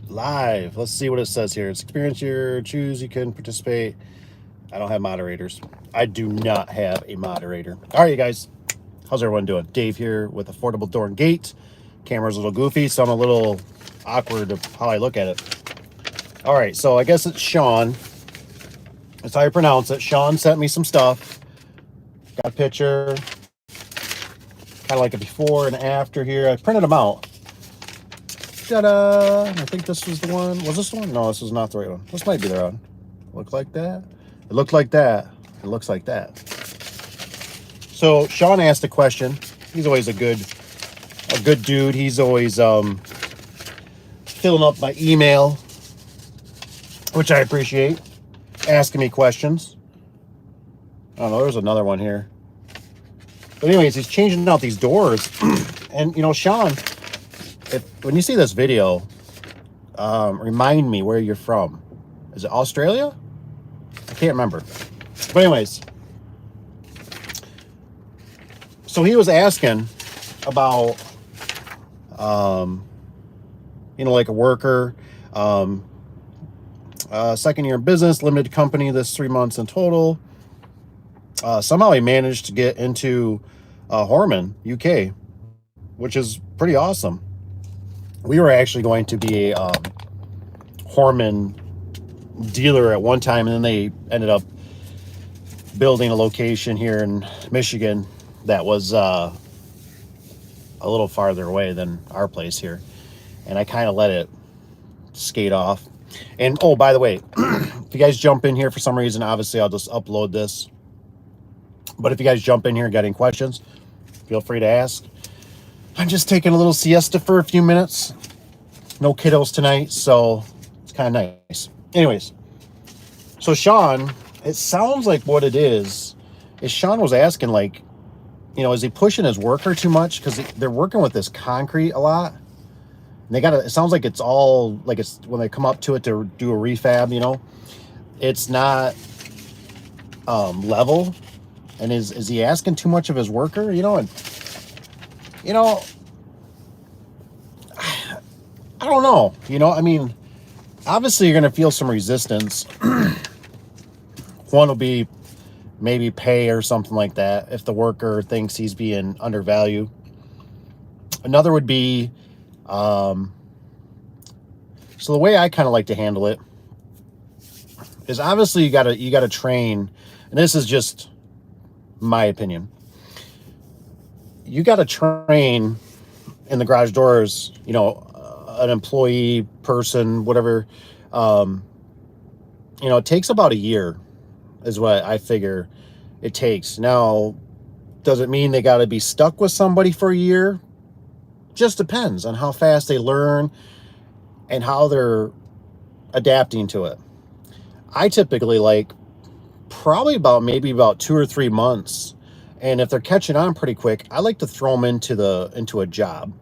Live. Let's see what it says here. It's experience your choose. You can participate. I don't have moderators. I do not have a moderator. All right, you guys. How's everyone doing? Dave here with Affordable Door and Gate. Camera's a little goofy, so I'm a little awkward of how I look at it. All right, so I guess it's Sean. That's how you pronounce it. Sean sent me some stuff. Got a picture. Kind of like a before and after here. I printed them out. Ta-da! I think this was the one. Was this the one? No, this is not the right one. This might be the right one. Look like that. It looked like that. It looks like that. So Sean asked a question. He's always a good dude. He's always filling up my email, which I appreciate. Asking me questions. I don't know. There's another one here. But anyways, he's changing out these doors, and you know, Sean, when you see this video, remind me where you're from. Is it Australia? I can't remember. But anyways, so he was asking about, you know, like a worker, second year in business, limited company, this 3 months in total. Somehow he managed to get into Horman, UK, which is pretty awesome. We were actually going to be a Horman dealer at one time, and then they ended up building a location here in Michigan that was a little farther away than our place here, and I kind of let it skate off. And oh, by the way, if you guys jump in here for some reason, obviously I'll just upload this, but if you guys jump in here and got any questions, feel free to ask. I'm just taking a little siesta for a few minutes. No kiddos tonight, so it's kind of nice. Anyways, so Sean, it sounds like what it is Sean was asking, like, you know, is he pushing his worker too much? Because they're working with this concrete a lot. And they got it sounds like it's all, like, it's when they come up to it to do a refab, you know, it's not level. And is he asking too much of his worker, you know? And, you know, I don't know. You know, I mean, obviously you're going to feel some resistance. One will be maybe pay or something like that if the worker thinks he's being undervalued. Another would be, so the way I kind of like to handle it is, obviously you gotta train, and this is just my opinion. You got to train in the garage doors, you know, an employee, person, whatever. You know, it takes about a year is what I figure it takes. Now, does it mean they got to be stuck with somebody for a year? Just depends on how fast they learn and how they're adapting to it. I typically like probably maybe about 2 or 3 months. And if they're catching on pretty quick, I like to throw them into a job.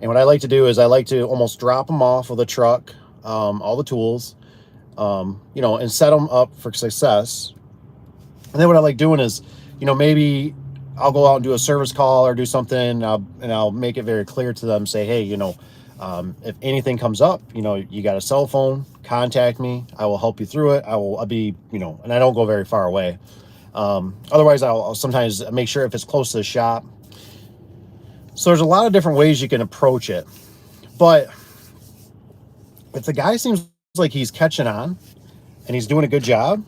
And what I like to do is I like to almost drop them off with a truck, all the tools, you know, and set them up for success. And then what I like doing is, you know, maybe I'll go out and do a service call or do something, and I'll make it very clear to them, say, hey, you know, if anything comes up, you know, you got a cell phone, contact me. I will help you through it. I'll be, you know, and I don't go very far away. Otherwise, I'll sometimes make sure if it's close to the shop. So there's a lot of different ways you can approach it. But if the guy seems like he's catching on and he's doing a good job,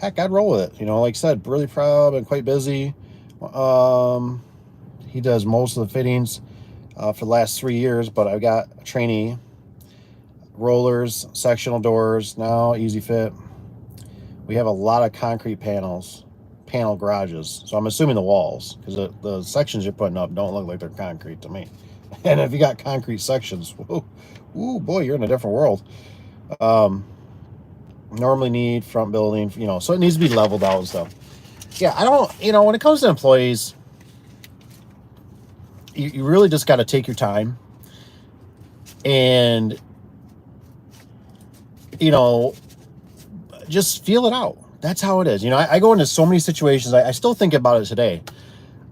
heck, I'd roll with it. You know, like I said, really proud and quite busy. He does most of the fittings for the last 3 years, but I've got a trainee, rollers, sectional doors, now easy fit. We have a lot of concrete panel garages. So I'm assuming the walls, because the sections you're putting up don't look like they're concrete to me. And if you got concrete sections, ooh, boy, you're in a different world. Normally need front building, you know, so it needs to be leveled out and stuff. Yeah, I don't, you know, when it comes to employees, you really just got to take your time and, you know, just feel it out. That's how it is. You know, I go into so many situations. I still think about it today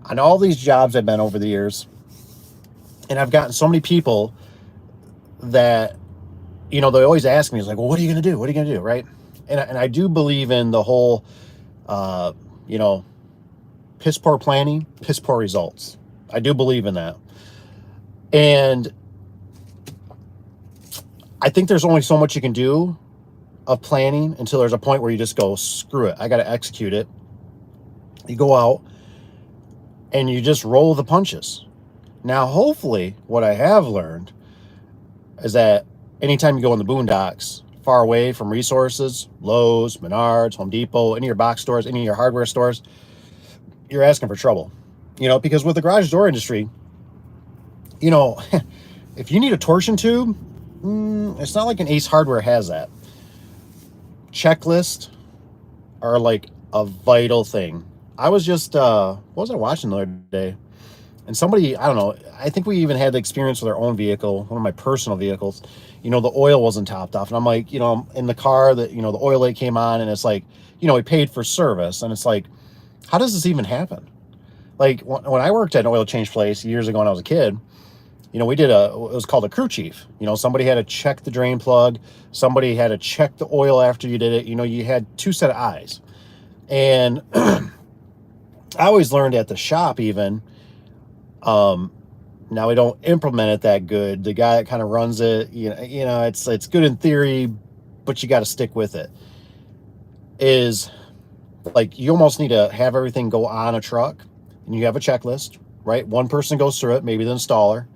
on all these jobs I've been over the years. And I've gotten so many people that you know, they always ask me, it's like, well, what are you going to do? What are you going to do? Right. And I do believe in the whole, you know, piss poor planning, piss poor results. I do believe in that. And I think there's only so much you can do of planning until there's a point where you just go, screw it, I got to execute it. You go out and you just roll the punches. Now, hopefully, what I have learned is that anytime you go in the boondocks, far away from resources, Lowe's, Menards, Home Depot, any of your box stores, any of your hardware stores, you're asking for trouble. You know, because with the garage door industry, you know, if you need a torsion tube, it's not like an Ace Hardware has that. Checklists are like a vital thing. I was just, what was I watching the other day? And somebody, I don't know, I think we even had the experience with our own vehicle, one of my personal vehicles. You know, the oil wasn't topped off. And I'm like, you know, I'm in the car that, you know, the oil light came on and it's like, you know, we paid for service. And it's like, how does this even happen? Like when I worked at an oil change place years ago when I was a kid, you know, we did it was called a crew chief. You know, somebody had to check the drain plug. Somebody had to check the oil after you did it. You know, you had two set of eyes. And I always learned at the shop even, now we don't implement it that good. The guy that kind of runs it, you know, it's good in theory, but you got to stick with it. Is like you almost need to have everything go on a truck and you have a checklist, right? One person goes through it, maybe the installer.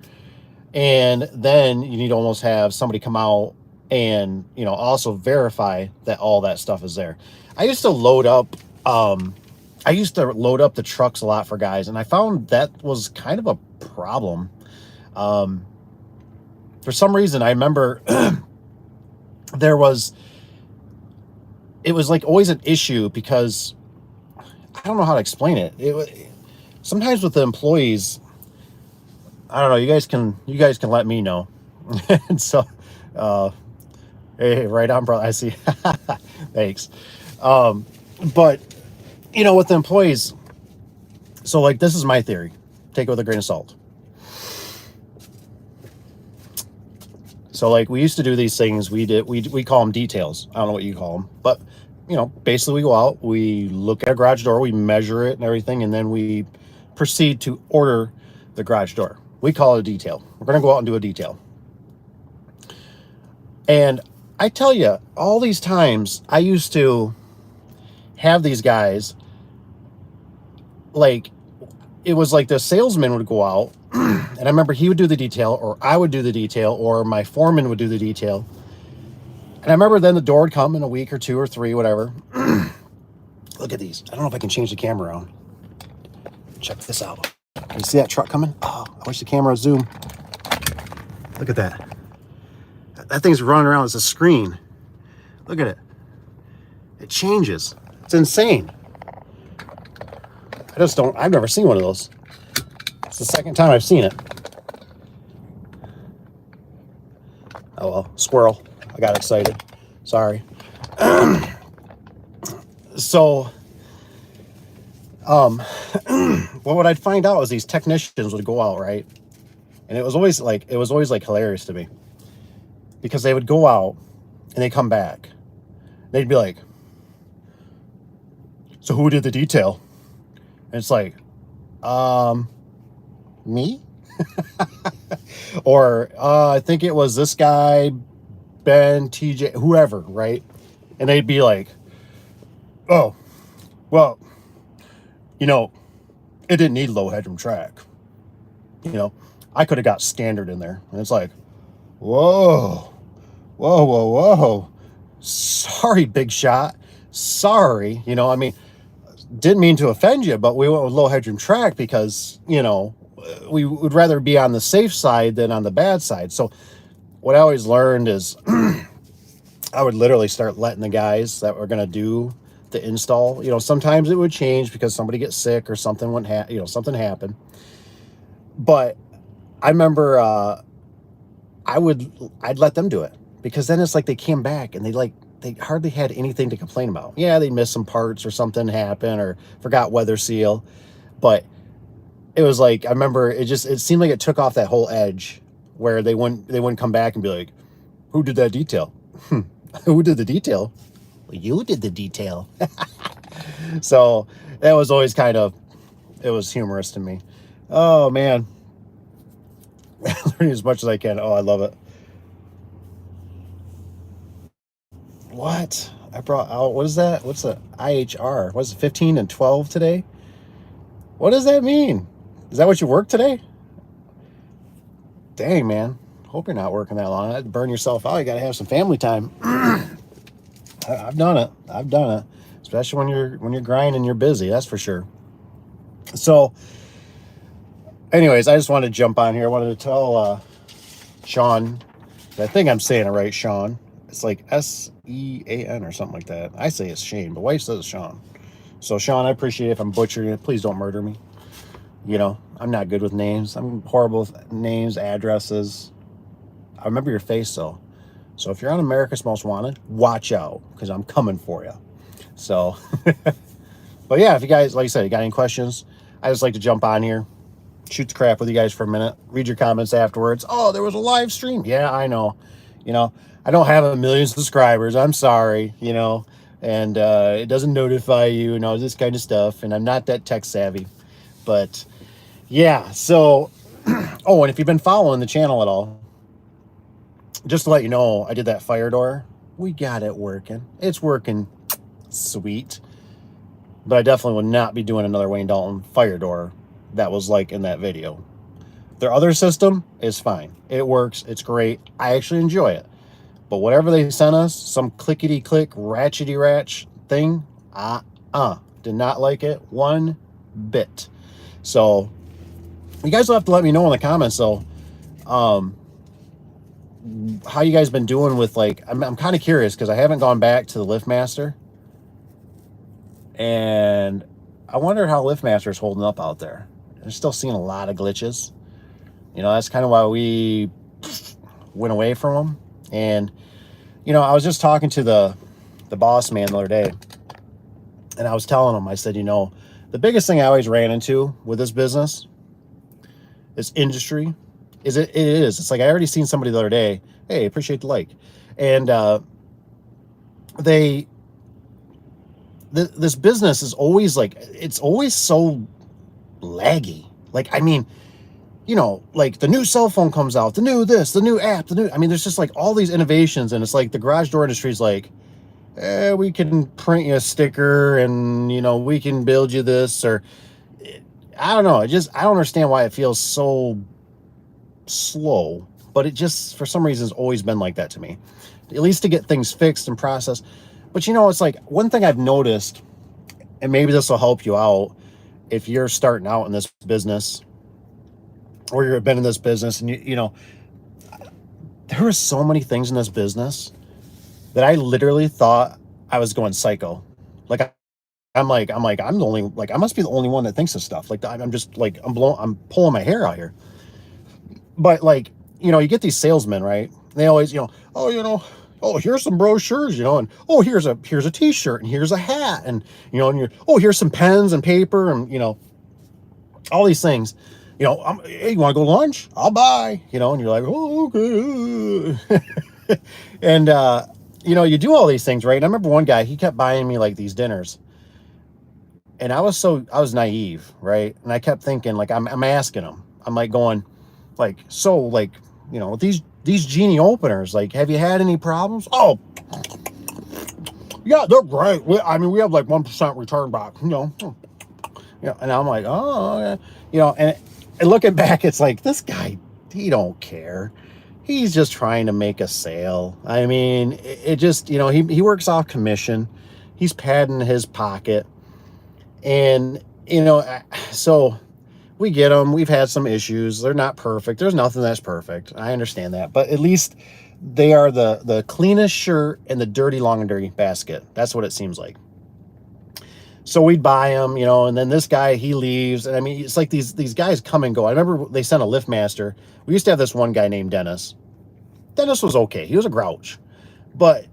And then you need to almost have somebody come out and, you know, also verify that all that stuff is there. I used to load up the trucks a lot for guys, and I found that was kind of a problem. For some reason, I remember it was like always an issue because I don't know how to explain it. Sometimes with the employees, I don't know. You guys can let me know. And so, hey, right on, bro. I see. Thanks. But you know, with the employees, so like this is my theory. Take it with a grain of salt. So like we used to do these things. We call them details. I don't know what you call them, but you know, basically we go out, we look at a garage door, we measure it and everything, and then we proceed to order the garage door. We call it a detail. We're going to go out and do a detail. And I tell you, all these times I used to have these guys, like, it was like the salesman would go out, and I remember he would do the detail, or I would do the detail, or my foreman would do the detail. And I remember then the door would come in a week or two or three, whatever. Look at these. I don't know if I can change the camera around. Check this out. Can you see that truck coming? Oh, I wish the camera would zoom. Look at that. That thing's running around as a screen. Look at it. It changes. It's insane. I've never seen one of those. It's the second time I've seen it. Oh well, squirrel. I got excited. Sorry. So, what I'd find out is these technicians would go out, right? And it was always like hilarious to me. Because they would go out and they come back. They'd be like, so who did the detail? And it's like, me? Or, I think it was this guy, Ben, TJ, whoever, right? And they'd be like, oh, well, you know, it didn't need low headroom track. You know, I could have got standard in there. And it's like, whoa. Sorry, big shot. Sorry. You know, I mean, didn't mean to offend you, but we went with low headroom track because, you know, we would rather be on the safe side than on the bad side. So what I always learned is I would literally start letting the guys that were going to do the install, you know, sometimes it would change because somebody gets sick or something something happened. But I remember, I'd let them do it because then it's like they came back and they hardly had anything to complain about. Yeah, they missed some parts or something happened or forgot weather seal. But it was like, I remember it seemed like it took off that whole edge where they wouldn't come back and be like, Who did that detail? Who did the detail? Well, you did the detail. So that was always kind of, it was humorous to me. Oh, man. Learning as much as I can. Oh, I love it. What? I brought out, what is that? What's the IHR? What's it, 15 and 12 today? What does that mean? Is that what you work today? Dang, man. Hope you're not working that long. That'd burn yourself out. You got to have some family time. I've done it. I've done it. Especially when you're grinding and you're busy. That's for sure. So, anyways, I just wanted to jump on here. I wanted to tell Sean. I think I'm saying it right, Sean. It's like Sean or something like that. I say it's Shane, but wife says Sean. So, Sean, I appreciate it if I'm butchering it. Please don't murder me. You know, I'm not good with names. I'm horrible with names, addresses. I remember your face, though. So if you're on America's Most Wanted, watch out, because I'm coming for you. So, but yeah, if you guys, like I said, you got any questions, I just like to jump on here, shoot the crap with you guys for a minute, read your comments afterwards. Oh, there was a live stream. Yeah, I know. You know, I don't have 1 million subscribers. I'm sorry, you know, and it doesn't notify you and all this kind of stuff. And I'm not that tech savvy. But yeah, so, oh, and if you've been following the channel at all, just to let you know, I did that fire door. We got it working. It's working sweet. But I definitely will not be doing another Wayne Dalton fire door that was like in that video. Their other system is fine. It works. It's great. I actually enjoy it. But whatever they sent us, some clickety-click, ratchety-ratch thing, did not like it one bit. So you guys will have to let me know in the comments, though, how you guys been doing with, like, I'm kind of curious because I haven't gone back to the LiftMaster, and I wonder how LiftMaster is holding up out there. I'm still seeing a lot of glitches. You know, that's kind of why we went away from them. And you know, I was just talking to the boss man the other day, and I was telling him, I said, you know, the biggest thing I always ran into with this business, this industry, is it is. It's like I already seen somebody the other day. Hey, appreciate the like. And this business is always like, it's always so laggy. Like, I mean, you know, like the new cell phone comes out, the new this, the new app, I mean, there's just like all these innovations, and it's like the garage door industry is like, we can print you a sticker, and, you know, we can build you this, or I don't know. I don't understand why it feels so slow, but it just, for some reason, has always been like that to me, at least to get things fixed and processed. But, you know, it's like one thing I've noticed, and maybe this will help you out if you're starting out in this business, or you've been in this business, and you know, there were so many things in this business that I literally thought I was going psycho. Like, I'm the only, like, I must be the only one that thinks of stuff. Like, I'm just like, I'm pulling my hair out here. But, like, you know, you get these salesmen, right? They always, you know, oh, you know, oh, here's some brochures, you know, and oh, here's a t-shirt, and here's a hat, and, you know, and you're, oh, here's some pens and paper, and, you know, all these things. You know, hey, you want to go to lunch? I'll buy, you know, and you're like, oh, okay. And, you know, you do all these things, right? And I remember one guy, he kept buying me like these dinners, and I was naive, right? And I kept thinking, like, I'm asking him, I'm like going, like, so, like, you know, these genie openers, like, have you had any problems? Oh, yeah, they're great. I mean, we have like 1% return back, you know. Yeah, and I'm like, oh, yeah. You know, and looking back, it's like, this guy, he don't care. He's just trying to make a sale. I mean, it just, you know, he works off commission. He's padding his pocket. And, you know, so we get them. We've had some issues. They're not perfect. There's nothing that's perfect. I understand that. But at least they are the cleanest shirt in the dirty long and dirty basket. That's what it seems like. So we'd buy them, you know, and then this guy, he leaves. And I mean, it's like these guys come and go. I remember they sent a LiftMaster. We used to have this one guy named Dennis. Dennis was okay. He was a grouch, but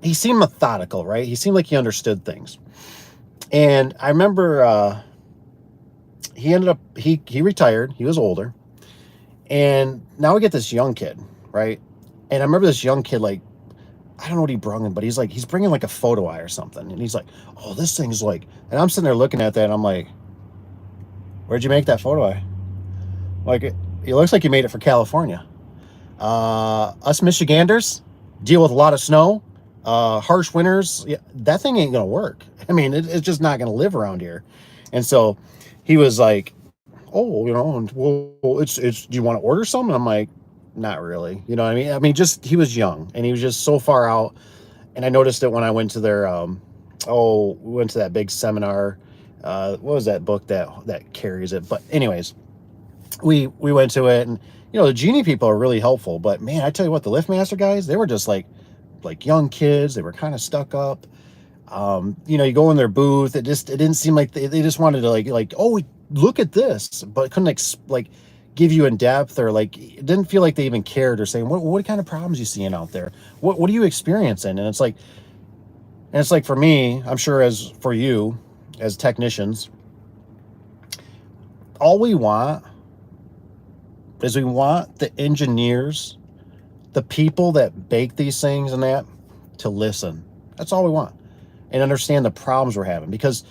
he seemed methodical, right? He seemed like he understood things. And I remember he ended up, he retired. He was older. And now we get this young kid, right? And I remember this young kid, like, I don't know what he brung him, but he's bringing like a photo eye or something. And he's like, oh, this thing's like, and I'm sitting there looking at that and I'm like, where'd you make that photo eye? Like, it looks like you made it for California. Us Michiganders deal with a lot of snow, harsh winters. Yeah, that thing ain't gonna work. I mean, it's just not gonna live around here. And so he was like, oh, and well, it's. Do you want to order some? And I'm like, not really. You know what I mean? I mean, just he was young and he was just so far out. And I noticed it when I went to their, we went to that big seminar. What was that book that carries it? But anyways, we went to it, and the Genie people are really helpful. But man, I tell you what, the LiftMaster guys, they were just like young kids. They were kind of stuck up. You go in their booth, it didn't seem like they just wanted to oh, look at this, but couldn't give you in depth, or it didn't feel like they even cared, or saying what kind of problems you seeing out there, what are you experiencing. And it's like for me, I'm sure as for you as technicians, all we want is we want the engineers, the people that bake these things and that, to listen. That's all we want, and understand the problems we're having, because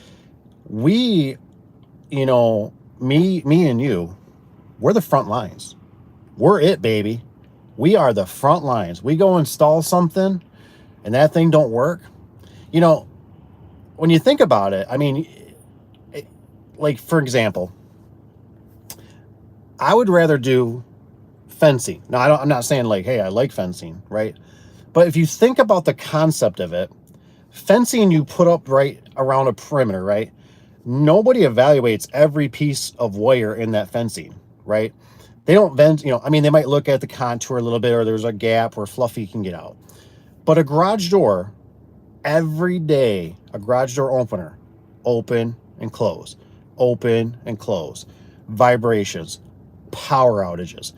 we, me and you, we're the front lines. We're it, baby. We are the front lines. We go install something and that thing don't work. When you think about it, I mean, for example, I would rather do fencing. Now, I'm not saying hey, I like fencing, right? But if you think about the concept of it, fencing you put up right around a perimeter, right? Nobody evaluates every piece of wire in that fencing, right? They don't vent, I mean, they might look at the contour a little bit, or there's a gap where Fluffy can get out. But a garage door, every day, a garage door opener, open and close, open and close, vibrations, power outages,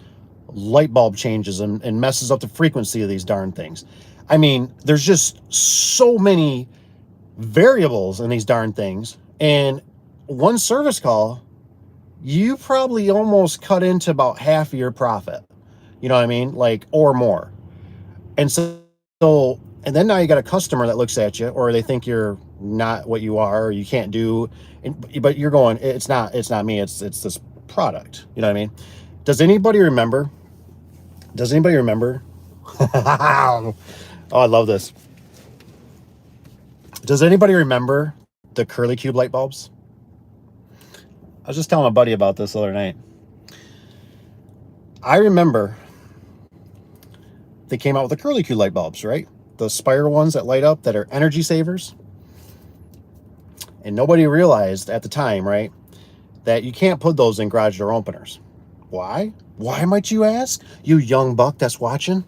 light bulb changes, and messes up the frequency of these darn things. I mean, there's just so many variables in these darn things. And one service call, you probably almost cut into about half of your profit. You know what I mean? Or more. And so, and then now you got a customer that looks at you, or they think you're not what you are, or you can't do, but you're going, it's not me, it's this product. You know what I mean? Does anybody remember? Oh, I love this. Does anybody remember the curly cube light bulbs? I was just telling my buddy about this the other night. I remember they came out with the curly cube light bulbs, right? The spiral ones that light up, that are energy savers. And nobody realized at the time, right, that you can't put those in garage door openers. Why? Why, might you ask? You young buck that's watching.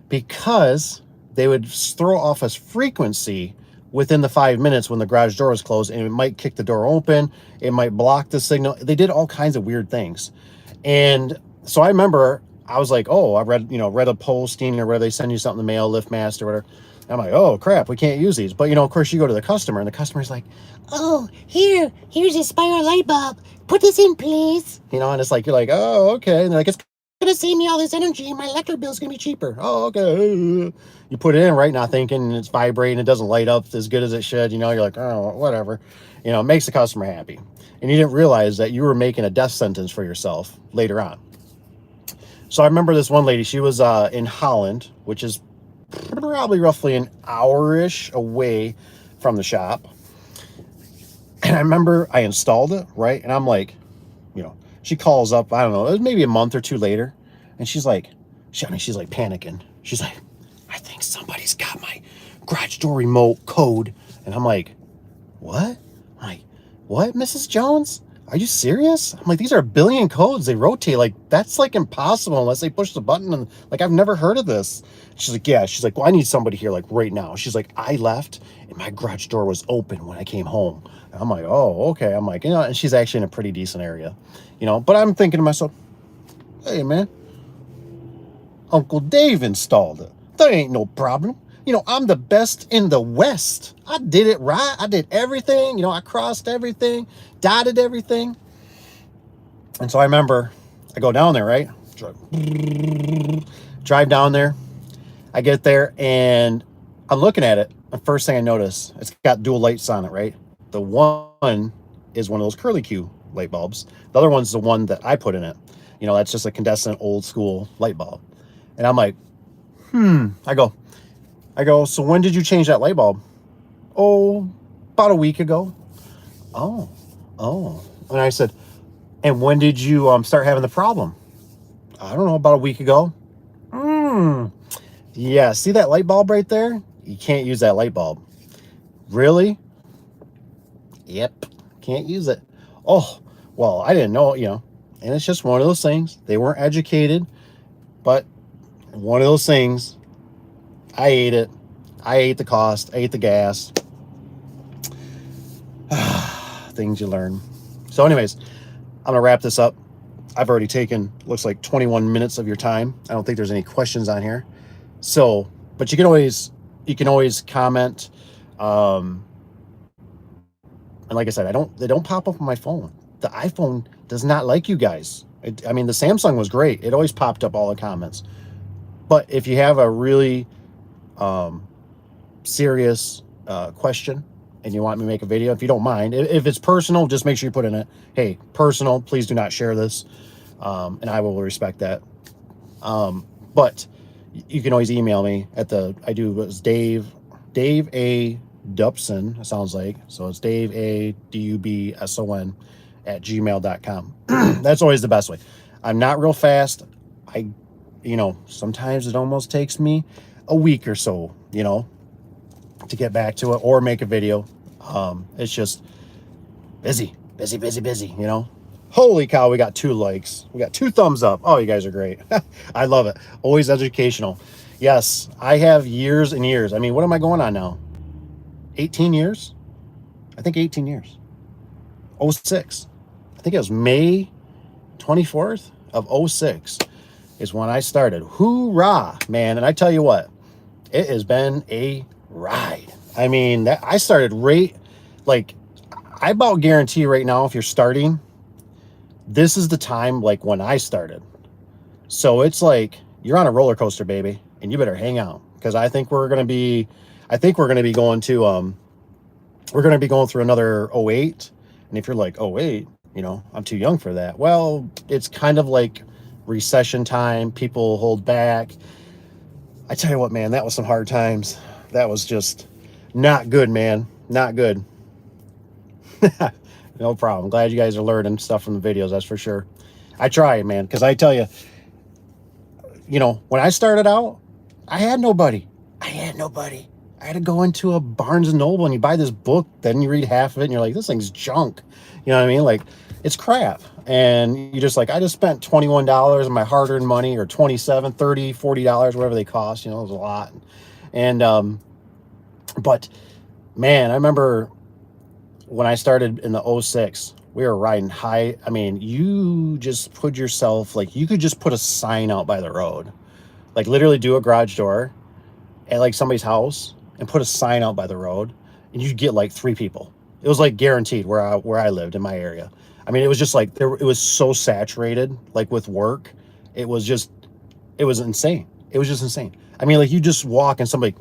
Because they would throw off a frequency within the 5 minutes when the garage door is closed, and it might kick the door open. It might block the signal. They did all kinds of weird things. And so I remember I was like, oh, I read a posting, or where they send you something in the mail, LiftMaster or whatever. And I'm like, oh crap, we can't use these. But of course you go to the customer, and the customer's like, oh, here's a spiral light bulb. Put this in, please. And it's like, you're like, oh, okay. And they're like, it's gonna save me all this energy, my electric bill's gonna be cheaper. Oh, okay. You put it in, right, not thinking, it's vibrating, it doesn't light up as good as it should. You're like, oh, whatever. It makes the customer happy. And you didn't realize that you were making a death sentence for yourself later on. So I remember this one lady, she was in Holland, which is probably roughly an hour-ish away from the shop. And I remember I installed it, right? And I'm like, she calls up, I don't know, it was maybe a month or two later, and she's like panicking. She's like, I think somebody's got my garage door remote code. And I'm like, what? I'm like, what, Mrs. Jones? Are you serious? I'm like, these are a billion codes. They rotate. That's impossible unless they push the button. And I've never heard of this. She's like, yeah. She's like, well, I need somebody here right now. She's like, I left and my garage door was open when I came home. And I'm like, oh, okay. I'm like, and she's actually in a pretty decent area, but I'm thinking to myself, hey man, Uncle Dave installed it. That ain't no problem. I'm the best in the West. I did it right. I did everything. I crossed everything, dotted everything. And so I remember I go down there, right? Drive down there. I get there and I'm looking at it. The first thing I notice, it's got dual lights on it, right? The one is one of those curly Q light bulbs. The other one's the one that I put in it. You know, that's just a incandescent old school light bulb. And I'm like, I go, so when did you change that light bulb? Oh, about a week ago. Oh. And I said, and when did you start having the problem? I don't know, about a week ago. Yeah, see that light bulb right there? You can't use that light bulb. Really? Yep, can't use it. Oh, well, I didn't know, you know, and it's just one of those things. They weren't educated, but one of those things. I ate it. I ate the cost. I ate the gas. Things you learn. So anyways, I'm going to wrap this up. I've already taken, looks like 21 minutes of your time. I don't think there's any questions on here. So, but you can always comment. And like I said, they don't pop up on my phone. The iPhone does not like you guys. I mean, the Samsung was great. It always popped up all the comments. But if you have a really serious question and you want me to make a video, if you don't mind, if it's personal, just make sure you put in it, hey, personal, please do not share this. And I will respect that. But you can always email me at it's Daveadubson, it sounds like. So it's Daveadubson at gmail.com. That's always the best way. I'm not real fast. Sometimes it almost takes me a week or so, to get back to it or make a video. It's just busy. Holy cow, we got 2 likes. We got 2 thumbs up. Oh, you guys are great. I love it. Always educational. Yes, I have years and years. I mean, what am I going on now? 18 years? I think 18 years. 06. I think it was May 24th of 06 is when I started. Hoorah, man. And I tell you what, it has been a ride. I mean, I started I about guarantee right now, if you're starting, this is the time like when I started. So it's like you're on a roller coaster, baby, and you better hang out, because I think we're going to be going through another 08. And if you're like, 08, I'm too young for that. Well, it's kind of like recession time. People hold back. I tell you what, man, that was some hard times. That was just not good, man. Not good. No problem. Glad you guys are learning stuff from the videos, that's for sure. I try, man, because I tell you, when I started out, I had nobody. I had to go into a Barnes & Noble and you buy this book, then you read half of it and you're like, this thing's junk. You know what I mean? Like, it's crap. And you just I just spent $21 of my hard-earned money, or $27, $30, $40, whatever they cost. It was a lot. And, but, man, I remember when I started in the 06, we were riding high. I mean, you just put yourself, you could just put a sign out by the road. Literally do a garage door at somebody's house and put a sign out by the road, and you'd get 3 people. It was guaranteed where I lived in my area. I mean, it was just it was so saturated, with work. It was insane. It was just insane. I mean, you just walk and somebody,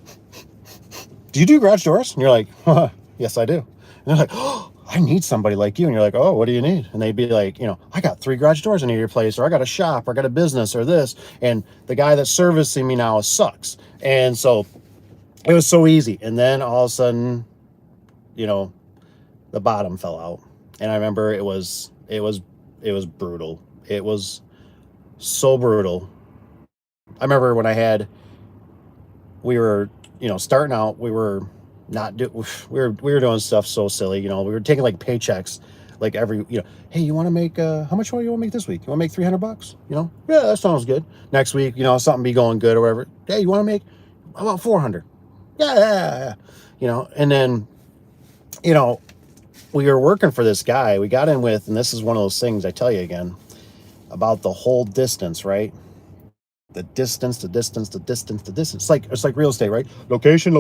do you do garage doors? And you're like, yes, I do. And they're like, oh, I need somebody like you. And you're like, oh, what do you need? And they'd be like, I got 3 garage doors in your place, or I got a shop, or I got a business, or this. And the guy that's servicing me now sucks. And so it was so easy. And then all of a sudden, the bottom fell out. And I remember it was brutal. It was so brutal. I remember when we were, starting out, we were doing stuff so silly. We were taking paychecks, every, hey, you want to make, how much money you want to make this week? You want to make $300? Yeah, that sounds good. Next week, something be going good or whatever. Hey, you want to make, how about 400? Yeah. And then, we were working for this guy we got in with, and this is one of those things I tell you again about the whole distance, right? The distance. It's like real estate, right? Location.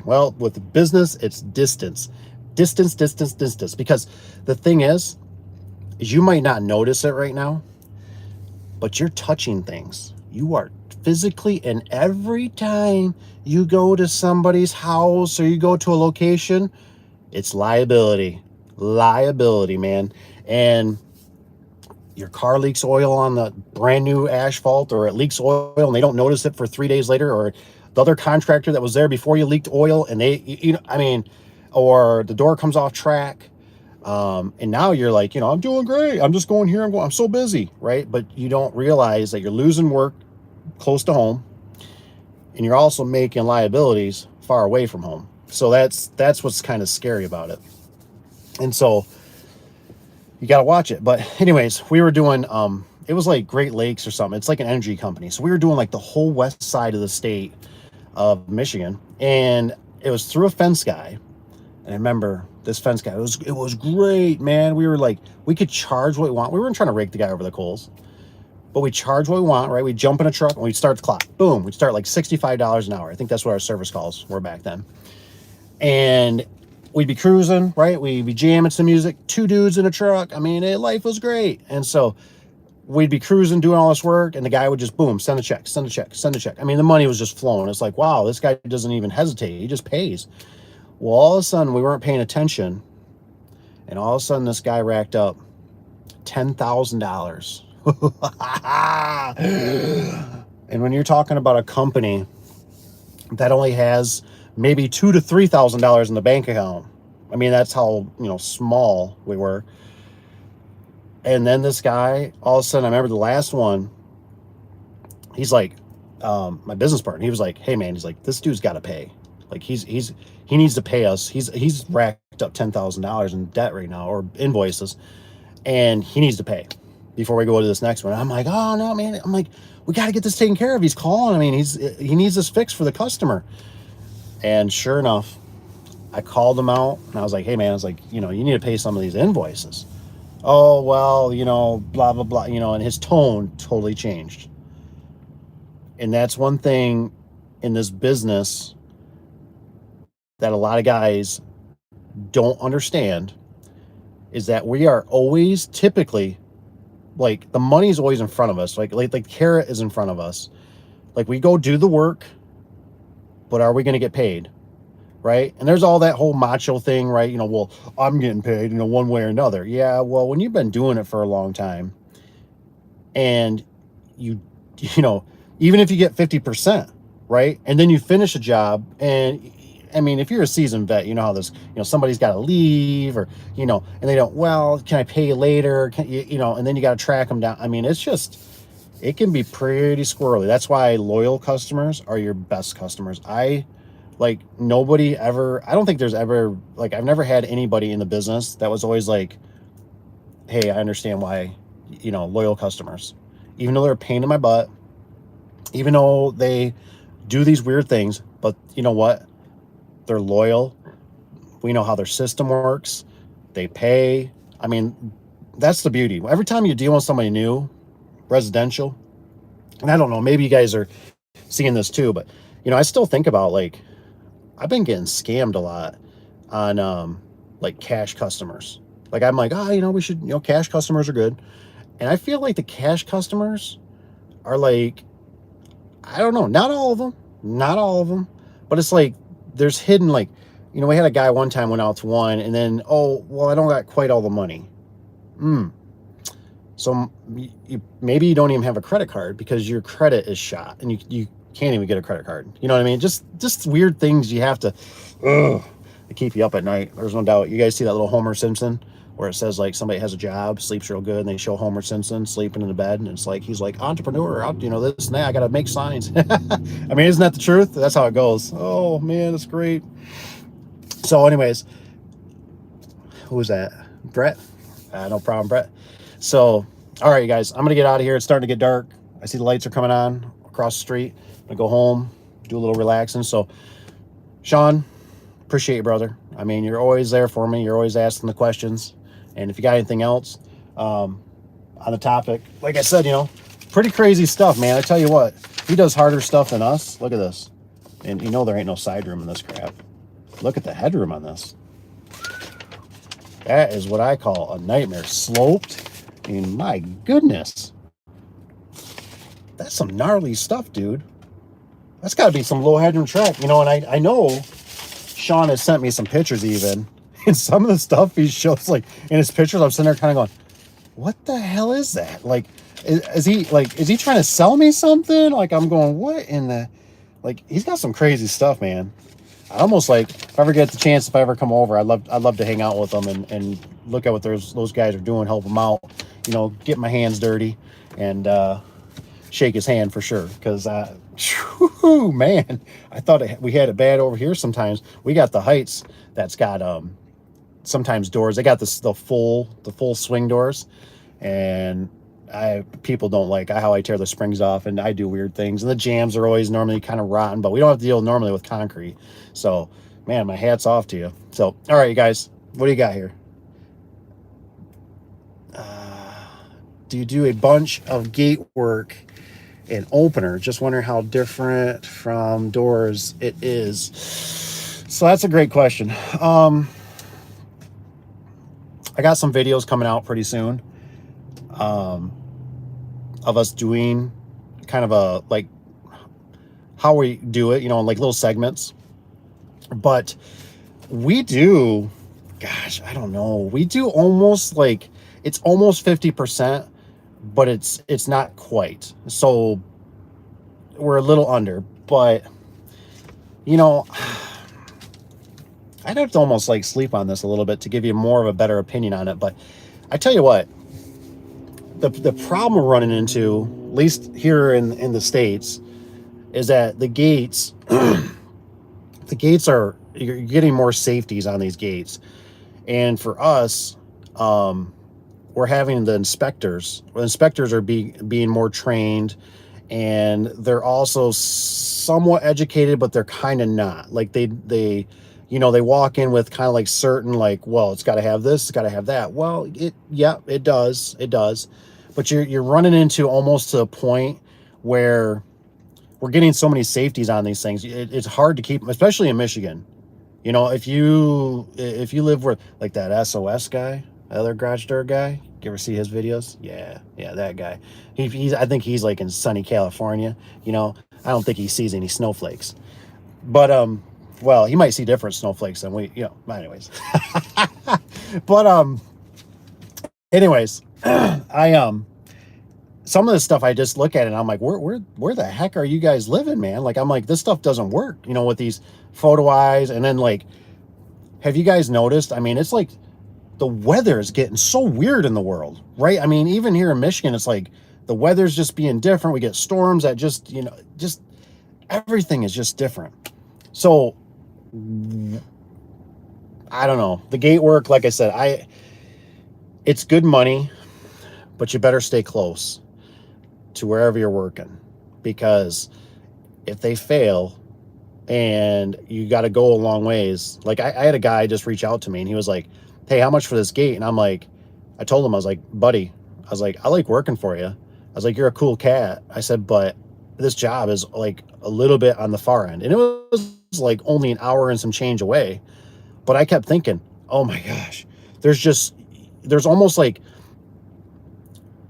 Well, with business, it's distance. Because the thing is you might not notice it right now, but you're touching things. You are physically, and every time you go to somebody's house or you go to a location, it's liability. Liability, man. And your car leaks oil on the brand new asphalt, or it leaks oil and they don't notice it for 3 days later, or the other contractor that was there before you leaked oil and they, you know, I mean, or the door comes off track. And now you're like, you know, I'm doing great. I'm just going here. I'm so busy, right? But you don't realize that you're losing work close to home, and you're also making liabilities far away from home. So that's what's kind of scary about it. And so you got to watch it. But anyways, we were doing, it was like Great Lakes or something. It's like an energy company. So we were doing like the whole west side of the state of Michigan, and it was through a fence guy. And I remember this fence guy, it was great, man. We were like, we could charge what we want. We weren't trying to rake the guy over the coals, but we charge what we want, right? We'd jump in a truck and we'd start the clock. Boom. We'd start like $65 an hour. I think that's what our service calls were back then. And we'd be cruising, right? We'd be jamming some music, 2 dudes in a truck. I mean, life was great. And so we'd be cruising, doing all this work, and the guy would just, boom, send a check, send a check, send a check. I mean, the money was just flowing. It's like, wow, this guy doesn't even hesitate. He just pays. Well, all of a sudden, we weren't paying attention, and all of a sudden, this guy racked up $10,000. And when you're talking about a company that only has maybe $2,000 to $3,000 in the bank account, I mean, that's how, you know, small we were. And then this guy, all of a sudden, I remember the last one, he's like, my business partner, he was like, hey man, he's like, this dude's got to pay. Like he needs to pay us. He's racked up $10,000 in debt right now, or invoices, and he needs to pay before we go to this next one. I'm like, oh no, man. I'm like, we got to get this taken care of. He's calling. I mean, he needs this fixed for the customer. And sure enough, I called him out and I was like, hey man, I was like, you know, you need to pay some of these invoices. Oh, well, you know, blah, blah, blah, you know, and his tone totally changed. And that's one thing in this business that a lot of guys don't understand, is that we are always typically, like, the money's always in front of us. Like carrot is in front of us. Like, we go do the work, but are we going to get paid? Right? And there's all that whole macho thing, right? You know, well, I'm getting paid, you know, one way or another. Yeah, well, when you've been doing it for a long time, and you know, even if you get 50%, right? And then you finish a job, and I mean, if you're a seasoned vet, you know how this, you know, somebody's got to leave, or, you know, and they don't, well, can I pay you later? Can you know, and then you got to track them down. I mean, it's just, it can be pretty squirrely. That's why loyal customers are your best customers. Like, nobody ever, I don't think there's ever, like, I've never had anybody in the business that was always like, hey, I understand why, you know, loyal customers, even though they're a pain in my butt, even though they do these weird things, but you know what? They're loyal. We know how their system works. They pay. I mean, that's the beauty. Every time you deal with somebody new, residential, and I don't know, maybe you guys are seeing this too, but, you know, I still think about, like, I've been getting scammed a lot on, like, cash customers. Like, I'm like, oh, you know, we should, you know, cash customers are good. And I feel like the cash customers are like, I don't know, not all of them, but it's like, there's hidden, like, you know, we had a guy one time went out to one, and then, oh, well, I don't got quite all the money. So maybe you don't even have a credit card because your credit is shot, and you can't even get a credit card. You know what I mean? Just weird things you have to keep you up at night. There's no doubt. You guys see that little Homer Simpson where it says, like, somebody has a job, sleeps real good, and they show Homer Simpson sleeping in the bed, and it's like, he's like, entrepreneur, you know, this and that, I gotta make signs. I mean, isn't that the truth? That's how it goes. Oh man, that's great. So anyways, who was that? Brett? No problem, Brett. So, all right, you guys, I'm gonna get out of here. It's starting to get dark. I see the lights are coming on across the street. I'm gonna go home, do a little relaxing. So, Sean, appreciate you, brother. I mean, you're always there for me. You're always asking the questions. And if you got anything else on the topic, like I said, you know, pretty crazy stuff, man. I tell you what, he does harder stuff than us. Look at this. And you know there ain't no side room in this crap. Look at the headroom on this. That is what I call a nightmare. Sloped. I mean, my goodness. That's some gnarly stuff, dude. That's got to be some low headroom track, you know. And I know Sean has sent me some pictures even, and some of the stuff he shows, like in his pictures, I'm sitting there kind of going, what the hell is that? Like, is he trying to sell me something? Like, I'm going, what in the, like, he's got some crazy stuff, man. I almost, like, if I ever get the chance, if I ever come over, I'd love to hang out with them and look at what those guys are doing, help them out, you know, get my hands dirty and shake his hand for sure. Because man, I thought we had it bad over here. Sometimes we got the Heights that's got sometimes doors. They got the full swing doors, and people don't like how I tear the springs off, and I do weird things, and the jams are always normally kind of rotten, but we don't have to deal normally with concrete. So, man, my hat's off to you. So, all right, you guys, what do you got here? Do you do a bunch of gate work and opener? Just wondering how different from doors it is. So that's a great question. I got some videos coming out pretty soon of us doing kind of a, like, how we do it, you know, in like little segments. But we do, gosh, I don't know. We do almost like, it's almost 50%, but it's not quite. So we're a little under, but you know, I'd have to almost like sleep on this a little bit to give you more of a better opinion on it. But I tell you what, the problem we're running into, at least here in the States, is that the gates, the gates are, you're getting more safeties on these gates. And for us, we're having the inspectors are being more trained, and they're also somewhat educated, but they're kind of not. Like they you know, they walk in with kind of like certain, like, well, it's got to have this, it's got to have that. Well, it does. But you're running into almost to a point where we're getting so many safeties on these things. It's hard to keep, especially in Michigan. You know, if you live where, like that SOS guy, other garage door guy, you ever see his videos? Yeah, that guy. I think he's like in sunny California. You know, I don't think he sees any snowflakes. But well, he might see different snowflakes than we, you know. Anyways, but anyways, some of this stuff I just look at it and I'm like, where the heck are you guys living, man? Like, I'm like, this stuff doesn't work, you know, with these photo eyes. And then, like, have you guys noticed? I mean, it's like the weather is getting so weird in the world, right? I mean, even here in Michigan, it's like the weather's just being different. We get storms that just, you know, just everything is just different. So I don't know. The gate work, like I said, it's good money, but you better stay close to wherever you're working, because if they fail and you got to go a long ways. Like I had a guy just reach out to me and he was like, hey, how much for this gate? And I'm like, I told him, I was like, buddy, I was like, I like working for you. I was like, you're a cool cat. I said, but this job is like a little bit on the far end. And it was like only an hour and some change away. But I kept thinking, oh my gosh, there's almost like,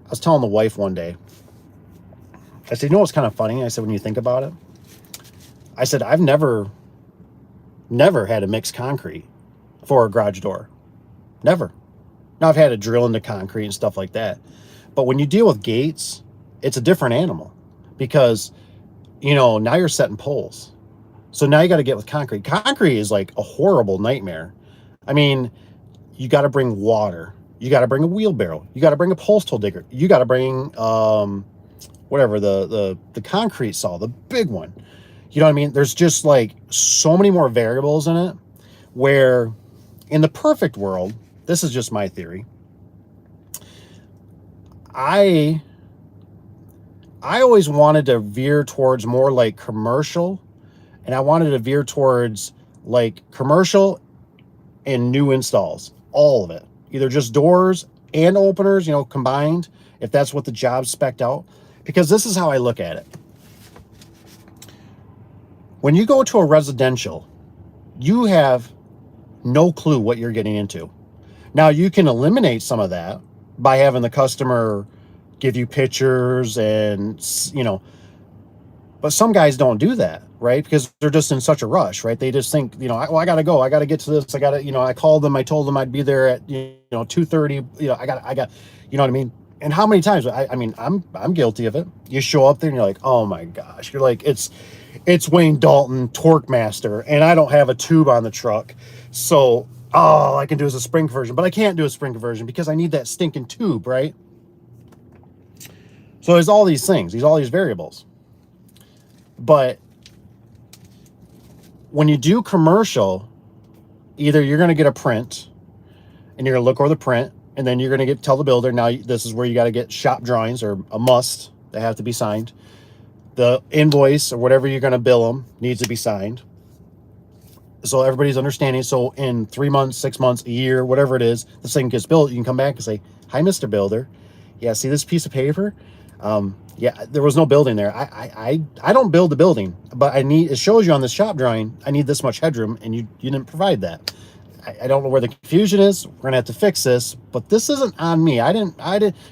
I was telling the wife one day, I said, you know what's kind of funny? I said, when you think about it, I said, I've never had to mix concrete for a garage door. Never. Now, I've had to drill into concrete and stuff like that. But when you deal with gates, it's a different animal, because, you know, now you're setting poles. So now you got to get with concrete. Concrete is like a horrible nightmare. I mean, you got to bring water. You got to bring a wheelbarrow. You got to bring a post hole digger. You got to bring whatever, the concrete saw, the big one. You know what I mean? There's just like so many more variables in it, where in the perfect world, this is just my theory, I always wanted to veer towards more like commercial, and I wanted to veer towards like commercial and new installs, all of it, either just doors and openers, you know, combined, if that's what the job's spec'd out. Because this is how I look at it. When you go to a residential, you have no clue what you're getting into. Now, you can eliminate some of that by having the customer give you pictures and, but some guys don't do that, right? Because they're just in such a rush, right? They just think, I got to go. I got to get to this. I got to, I called them. I told them I'd be there at, 2:30. I got, you know what I mean? And how many times, I mean, I'm guilty of it. You show up there and you're like, oh my gosh, you're like, it's Wayne Dalton, Torque Master, and I don't have a tube on the truck. So all I can do is a spring conversion, but I can't do a spring conversion because I need that stinking tube, right? So there's all these things, all these variables. But when you do commercial, either you're going to get a print and you're going to look over the print, and then you're going to tell the builder, now this is where you got to get shop drawings, or a must. They have to be signed. The invoice or whatever you're going to bill them needs to be signed. So everybody's understanding. So in 3 months, 6 months, a year, whatever it is, this thing gets built. You can come back and say, hi, Mr. Builder. Yeah, see this piece of paper? Yeah, there was no building there. I don't build the building, but it shows you on this shop drawing, I need this much headroom, and you didn't provide that. I don't know where the confusion is. We're gonna have to fix this, but this isn't on me. I didn't,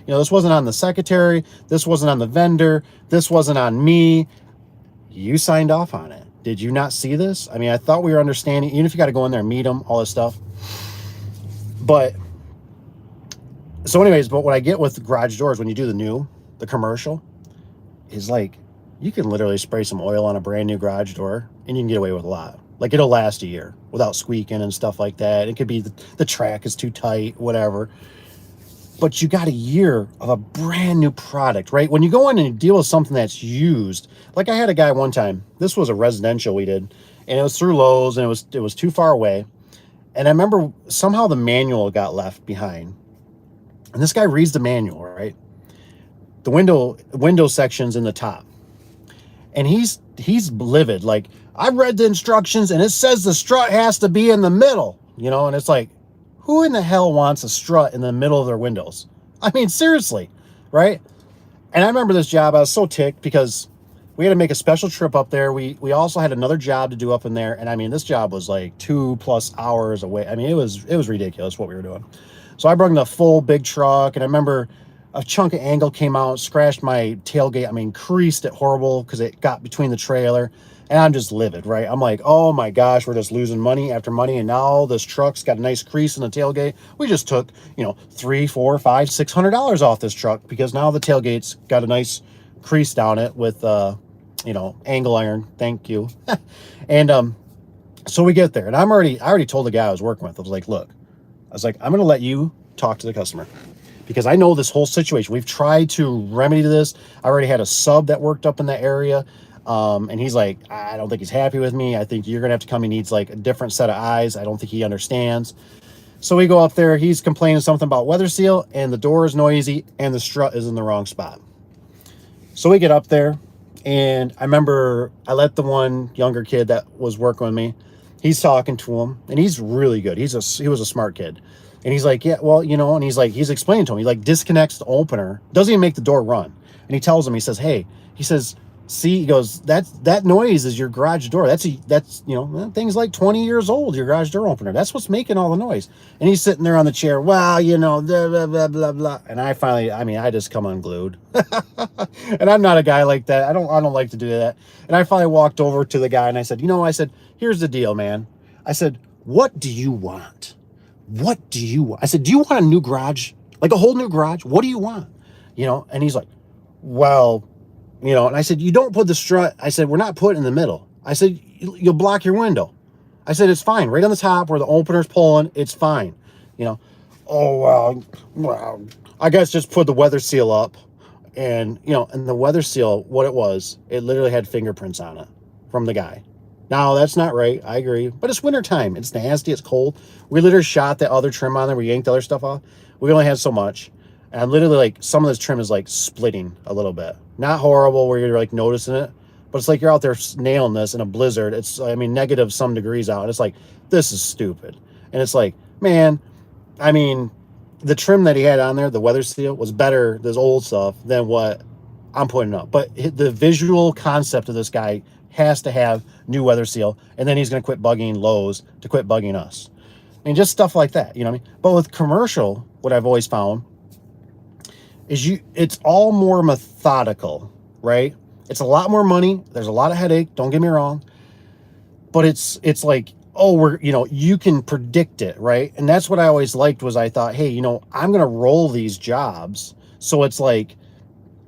this wasn't on the secretary. This wasn't on the vendor. This wasn't on me. You signed off on it. Did you not see this? I mean, I thought we were understanding, even if you got to go in there and meet them, all this stuff. But so anyways, but what I get with garage doors, when you do the commercial, is like, you can literally spray some oil on a brand new garage door and you can get away with a lot. Like, it'll last a year without squeaking and stuff like that. It could be the track is too tight, whatever. But you got a year of a brand new product, right? When you go in and you deal with something that's used, like I had a guy one time, this was a residential we did, and it was through Lowe's, and it was too far away. And I remember somehow the manual got left behind. And this guy reads the manual, right? The window section's in the top. And he's livid. Like, I've read the instructions and it says the strut has to be in the middle, and it's like, who in the hell wants a strut in the middle of their windows? I mean, seriously, right? And I remember this job, I was so ticked because we had to make a special trip up there. We also had another job to do up in there. And I mean, this job was like 2+ hours away. I mean, it was ridiculous what we were doing. So I brought the full big truck, and I remember a chunk of angle came out, scratched my tailgate. I mean, creased it horrible because it got between the trailer. And I'm just livid, right? I'm like, oh my gosh, we're just losing money after money. And now this truck's got a nice crease in the tailgate. We just took, $300, $400, $500, $600 off this truck because now the tailgate's got a nice crease down it with, angle iron. Thank you. And so we get there, and I already told the guy I was working with, I was like, look, I'm going to let you talk to the customer because I know this whole situation. We've tried to remedy this. I already had a sub that worked up in that area. And he's like, I don't think he's happy with me. I think you're going to have to come. He needs like a different set of eyes. I don't think he understands. So we go up there. He's complaining something about weather seal, and the door is noisy, and the strut is in the wrong spot. So we get up there, and I remember I let the one younger kid that was working with me, he's talking to him, and he's really good. He was a smart kid. And he's like, yeah, well, and he's explaining to him. He like disconnects the opener, doesn't even make the door run. And he tells him, he says, hey, see, he goes, that noise is your garage door. That's things like 20 years old, your garage door opener. That's what's making all the noise. And he's sitting there on the chair, well, blah, blah, blah, blah, blah. And I just come unglued. And I'm not a guy like that. I don't like to do that. And I finally walked over to the guy and I said, here's the deal, man. I said, what do you want? What do you want? I said, do you want a new garage? Like a whole new garage? What do you want? And he's like, well, and I said, you don't put the strut. I said, we're not putting in the middle. I said, you'll block your window. I said, it's fine. Right on the top where the opener's pulling, it's fine. Oh, well, I guess just put the weather seal up. And, and the weather seal, what it literally had fingerprints on it from the guy. Now, that's not right. I agree. But it's wintertime. It's nasty. It's cold. We literally shot that other trim on there. We yanked the other stuff off. We only had so much. And I'm literally like, some of this trim is like splitting a little bit. Not horrible where you're like noticing it, but it's like you're out there nailing this in a blizzard. It's, negative some degrees out. And it's like, this is stupid. And it's like, man, the trim that he had on there, the weather seal, was better, this old stuff, than what I'm putting up. But the visual concept of this guy has to have new weather seal, and then he's going to quit bugging Lowe's to quit bugging us. Just stuff like that, But with commercial, what I've always found, is it's all more methodical, right? It's a lot more money. There's a lot of headache. Don't get me wrong, but it's like, oh, you can predict it, right? And that's what I always liked was I thought, hey, I'm gonna roll these jobs, so it's like,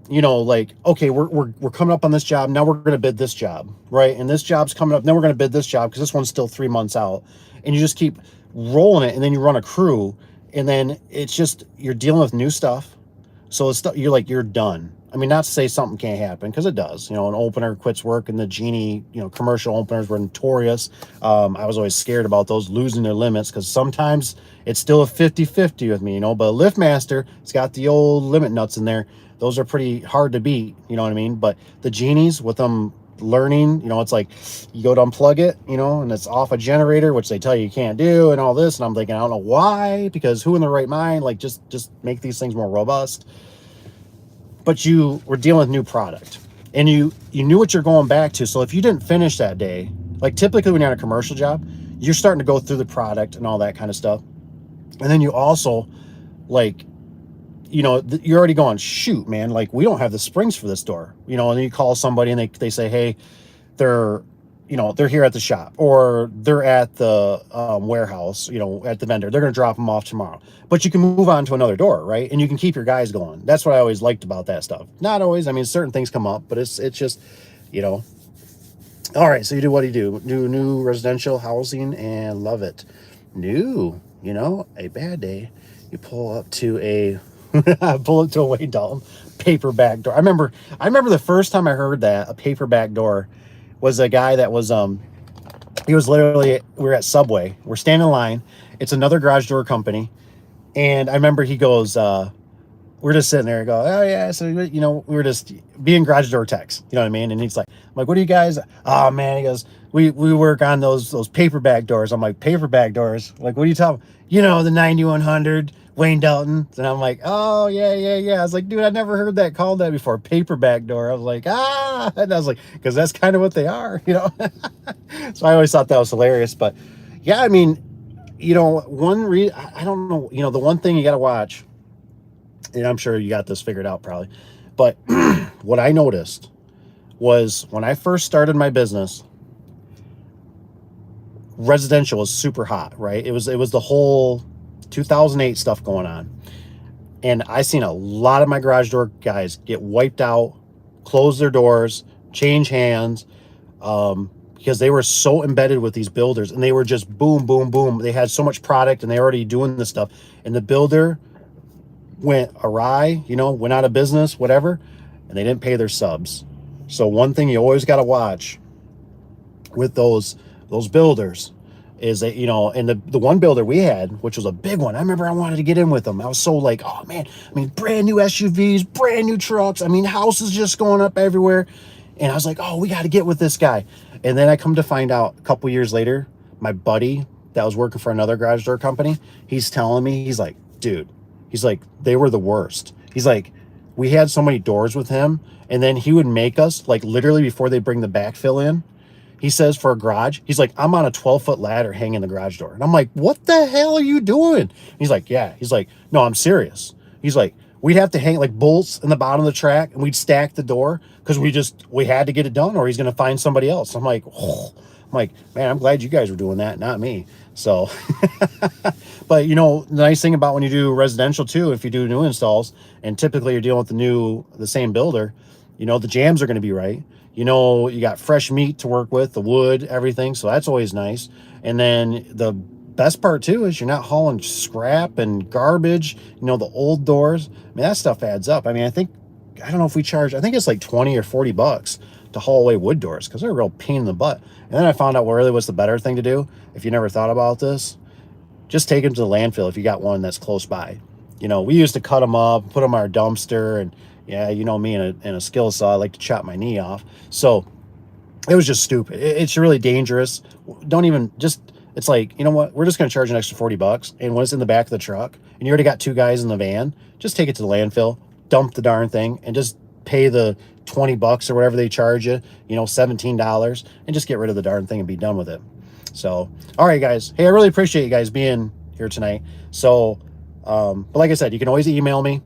like, okay, we're coming up on this job. Now we're going to bid this job, right? And this job's coming up. Then we're going to bid this job because this one's still 3 months out. And you just keep rolling it, and then you run a crew, and then it's just, you're dealing with new stuff. So it's you're like, you're done. I mean, not to say something can't happen, because it does. An opener quits work, and the Genie, commercial openers were notorious. I was always scared about those losing their limits, because sometimes it's still a 50-50 with me, but a LiftMaster, it's got the old limit nuts in there. Those are pretty hard to beat, you know what I mean? But the Genies, with them learning, it's like you go to unplug it, and it's off a generator, which they tell you can't do, and all this. And I'm thinking, I don't know why, because who in their right mind, like, just make these things more robust. But you were dealing with new product, and you knew what you're going back to. So if you didn't finish that day, like typically when you're on a commercial job, you're starting to go through the product and all that kind of stuff. And then you also, like, you're already going, shoot, man, like, we don't have the springs for this door, and then you call somebody, and they say, hey, they're here at the shop, or they're at the warehouse, at the vendor. They're going to drop them off tomorrow. But you can move on to another door, right? And you can keep your guys going. That's what I always liked about that stuff. Not always. I mean, certain things come up, but it's just, all right, so what do? Do new residential housing and love it. New, a bad day, you pull up to a Wayne Dalton paperback door. I remember the first time I heard that, a paperback door, was a guy that was he was literally, we were at Subway, we're standing in line, it's another garage door company, and I remember he goes, we're just sitting there and go, oh yeah, so we were just being garage door techs, you know what I mean? And he's like, I'm like, what do you guys, oh man, he goes, we work on those paperback doors. I'm like, paperback doors? Like, what are you talking about? The 9100 Wayne Dalton. And I'm like, oh yeah. I was like, dude, I never heard that called that before, paperback door. I was like, and I was like, because that's kind of what they are, So I always thought that was hilarious. But yeah, I mean, one reason, I don't know, the one thing you got to watch, and I'm sure you got this figured out probably, but what I noticed was when I first started my business, residential was super hot, right? It was the whole 2008 stuff going on. And I seen a lot of my garage door guys get wiped out, close their doors, change hands, because they were so embedded with these builders, and they were just boom, boom, boom. They had so much product, and they were already doing this stuff. And the builder went awry, went out of business, whatever, and they didn't pay their subs. So one thing you always got to watch with those builders is that, and the one builder we had, which was a big one, I remember I wanted to get in with them. I was so like, oh man, I mean, brand new SUVs, brand new trucks, I mean, houses just going up everywhere. And I was like, oh, we got to get with this guy. And then I come to find out a couple years later, my buddy that was working for another garage door company, he's telling me, he's like, dude, he's like, they were the worst. He's like, we had so many doors with him, and then he would make us, like, literally before they bring the backfill in, he says, for a garage, he's like, I'm on a 12-foot ladder hanging the garage door. And I'm like, what the hell are you doing? He's like, yeah. He's like, no, I'm serious. He's like, we'd have to hang like bolts in the bottom of the track, and we'd stack the door because we had to get it done, or he's going to find somebody else. I'm like, man, I'm glad you guys were doing that, not me. So, but the nice thing about when you do residential too, if you do new installs, and typically you're dealing with the same builder, the jams are going to be right. You got fresh meat to work with, the wood, everything. So that's always nice. And then the best part too is you're not hauling scrap and garbage, the old doors. I mean, that stuff adds up. I mean, I don't know if we charge, I think it's like 20 or 40 bucks to haul away wood doors, because they're a real pain in the butt. And then I found out what really was the better thing to do. If you never thought about this, just take them to the landfill if you got one that's close by. We used to cut them up, put them in our dumpster, and yeah, me in a skill saw, I like to chop my knee off. So it was just stupid. It's really dangerous. Don't even it's like, you know what? We're just going to charge an extra 40 bucks. And when it's in the back of the truck and you already got two guys in the van, just take it to the landfill, dump the darn thing, and just pay the 20 bucks or whatever they charge you, $17, and just get rid of the darn thing and be done with it. So, all right, guys. Hey, I really appreciate you guys being here tonight. So, but like I said, you can always email me.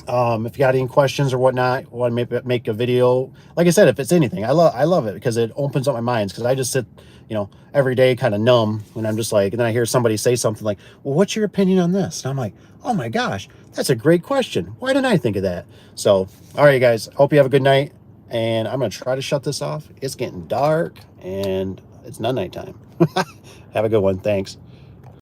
If you got any questions or whatnot, want to make a video, like I said, if it's anything, I love it because it opens up my mind. Because I just sit, every day kind of numb when I'm just like, and then I hear somebody say something like, well, what's your opinion on this? And I'm like, oh my gosh, that's a great question. Why didn't I think of that? So, all right, guys, hope you have a good night. And I'm going to try to shut this off. It's getting dark and it's not nighttime. Have a good one. Thanks.